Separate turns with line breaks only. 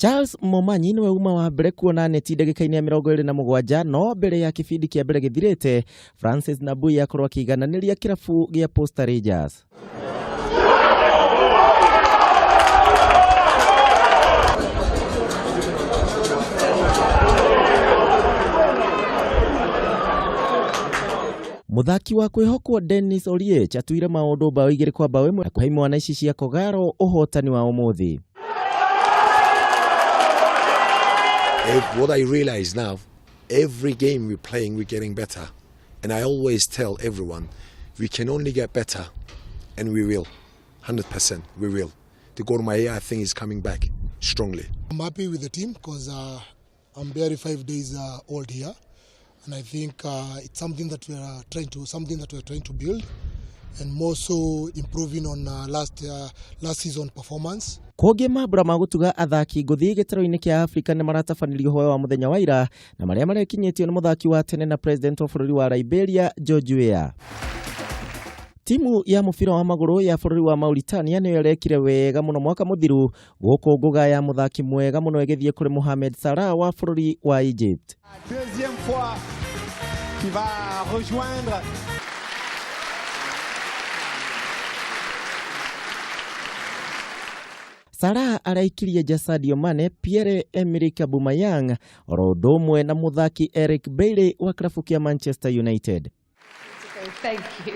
Charles Momanyi niwe uma wa mbere kuona neti ndagika-ini ya 27 no mbere ya kibindi kia mbere githirite Francis Nabui akorwo akigananiria kirabu gia Posta Rangers. Muthaki wa kwihokwo Dennis Oliech atuire maundu mbao igiri kwa mbao imwe kwa imwana ici cia Kogaro uhotani wa umuthi.
What I realize now, every game we're playing, we're getting better. And I always tell everyone, we can only get better, and we will. 100%, we will. The Gor Mahia, I think, is coming back strongly.
I'm happy with the team because I'm barely 5 days old here. And I think it's something that we're trying to build, and more so improving on last season performance.
Koge mabura magutuga athaki nguthi gitaro-ini kia Afrika ni maratabanirio hoyo wa muthenya wa ira na maria marekinyitio ni muthaki wa tene na president wa bururi wa Liberia George Weah. Timu ya mubira wa maguru ya bururi wa Mauritania niyo yarekire wega muno mwaka muthiru guku nguga ya muthaki mwega muno egithie kuri Mohamed Salah wa bururi wa Egypt.
Deuxième fois qui va rejoindre
Salah araikirie Sadio Mane, Pierre-Emerick Aubameyang oro ndomwe na muthaki Eric Bailly wa klabu kia Manchester United.
Thank you.